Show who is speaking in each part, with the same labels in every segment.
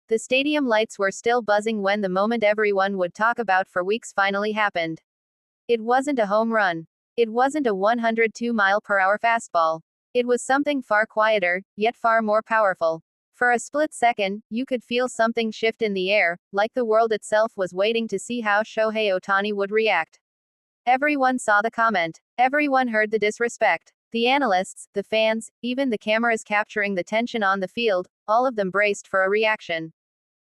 Speaker 1: The stadium lights were still buzzing when the moment everyone would talk about for weeks finally happened. It wasn't a home run. It wasn't a 102-mile-per-hour fastball. It was something far quieter, yet far more powerful. For a split second, you could feel something shift in the air, like the world itself was waiting to see how Shohei Ohtani would react. Everyone saw the comment. Everyone heard the disrespect. The analysts, the fans, even the cameras capturing the tension on the field, all of them braced for a reaction.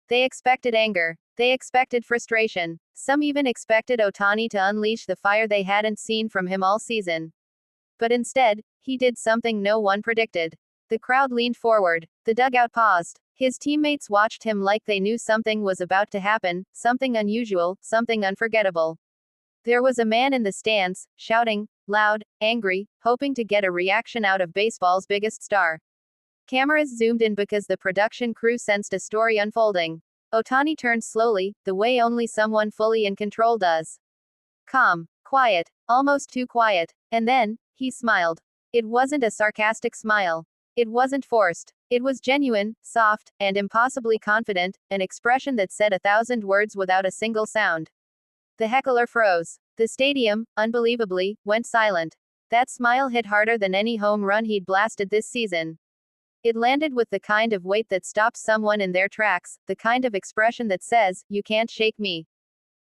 Speaker 1: They expected anger. They expected frustration. Some even expected Ohtani to unleash the fire they hadn't seen from him all season. But instead, he did something no one predicted. The crowd leaned forward. The dugout paused. His teammates watched him like they knew something was about to happen, something unusual, something unforgettable. There was a man in the stands, shouting, loud, angry, hoping to get a reaction out of baseball's biggest star. Cameras zoomed in because the production crew sensed a story unfolding. Ohtani turned slowly, the way only someone fully in control does. Calm, quiet, almost too quiet, and then, he smiled. It wasn't a sarcastic smile. It wasn't forced. It was genuine, soft, and impossibly confident, an expression that said 1,000 words without a single sound. The heckler froze. The stadium, unbelievably, went silent. That smile hit harder than any home run he'd blasted this season. It landed with the kind of weight that stops someone in their tracks, the kind of expression that says, "You can't shake me.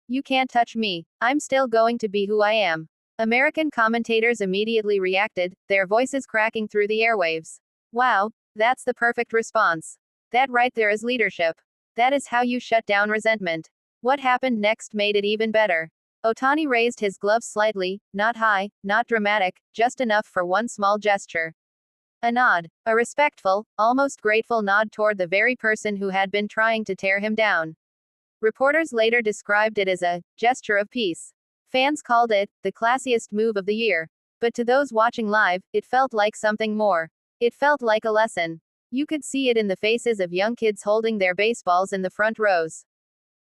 Speaker 1: You can't touch me. I'm still going to be who I am." American commentators immediately reacted, their voices cracking through the airwaves. Wow, that's the perfect response. That right there is leadership. That is how you shut down resentment. What happened next made it even better. Ohtani raised his gloves slightly, not high, not dramatic, just enough for one small gesture. A nod. A respectful, almost grateful nod toward the very person who had been trying to tear him down. Reporters later described it as a gesture of peace. Fans called it the classiest move of the year. But to those watching live, it felt like something more. It felt like a lesson. You could see it in the faces of young kids holding their baseballs in the front rows.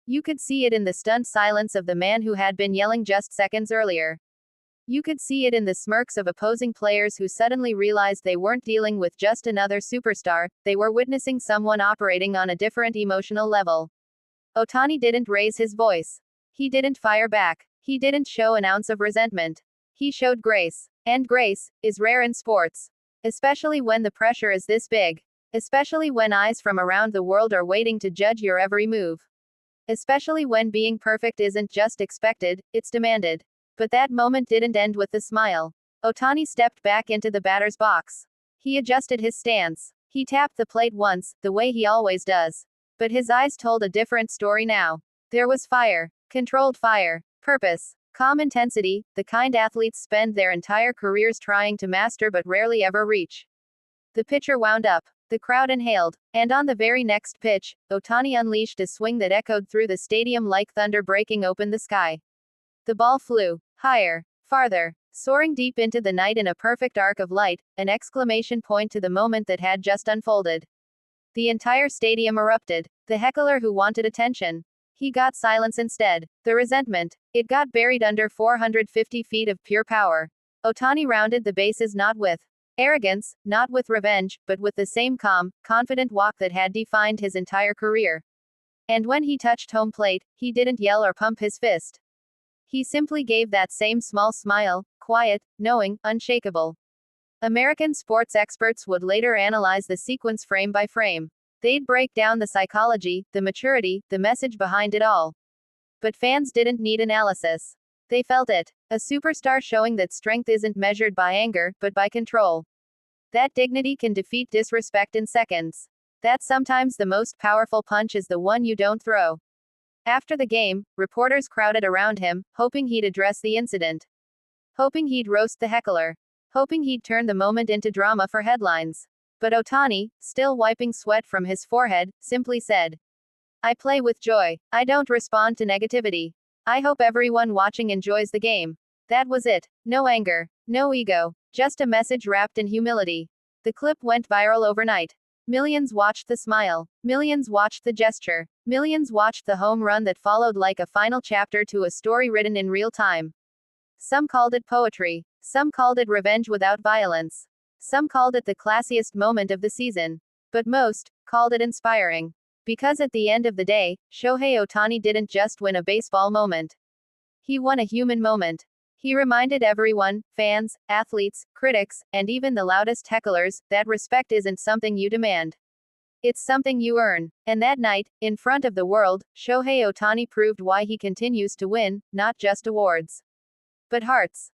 Speaker 1: You could see it in the stunned silence of the man who had been yelling just seconds earlier. You could see it in the smirks of opposing players who suddenly realized they weren't dealing with just another superstar, they were witnessing someone operating on a different emotional level. Ohtani didn't raise his voice. He didn't fire back. He didn't show an ounce of resentment. He showed grace. And grace is rare in sports. Especially when the pressure is this big. Especially when eyes from around the world are waiting to judge your every move. Especially when being perfect isn't just expected, it's demanded. But that moment didn't end with the smile. Ohtani stepped back into the batter's box. He adjusted his stance. He tapped the plate once, the way he always does. But his eyes told a different story now. There was fire. Controlled fire. Purpose. Calm intensity, the kind athletes spend their entire careers trying to master but rarely ever reach. The pitcher wound up. The crowd inhaled. And on the very next pitch, Ohtani unleashed a swing that echoed through the stadium like thunder breaking open the sky. The ball flew. Higher. Farther. Soaring deep into the night in a perfect arc of light, an exclamation point to the moment that had just unfolded. The entire stadium erupted. The heckler who wanted attention. He got silence instead. The resentment. It got buried under 450 feet of pure power. Ohtani rounded the bases not with arrogance, not with revenge, but with the same calm, confident walk that had defined his entire career. And when he touched home plate, he didn't yell or pump his fist. He simply gave that same small smile, quiet, knowing, unshakable. American sports experts would later analyze the sequence frame by frame. They'd break down the psychology, the maturity, the message behind it all. But fans didn't need analysis. They felt it. A superstar showing that strength isn't measured by anger, but by control. That dignity can defeat disrespect in seconds. That sometimes the most powerful punch is the one you don't throw. After the game, reporters crowded around him, hoping he'd address the incident. Hoping he'd roast the heckler. Hoping he'd turn the moment into drama for headlines. But Ohtani, still wiping sweat from his forehead, simply said, "I play with joy. I don't respond to negativity. I hope everyone watching enjoys the game." That was it. No anger. No ego. Just a message wrapped in humility. The clip went viral overnight. Millions watched the smile. Millions watched the gesture. Millions watched the home run that followed like a final chapter to a story written in real time. Some called it poetry. Some called it revenge without violence. Some called it the classiest moment of the season. But most called it inspiring. Because at the end of the day, Shohei Ohtani didn't just win a baseball moment. He won a human moment. He reminded everyone, fans, athletes, critics, and even the loudest hecklers, that respect isn't something you demand. It's something you earn. And that night, in front of the world, Shohei Ohtani proved why he continues to win, not just awards, but hearts.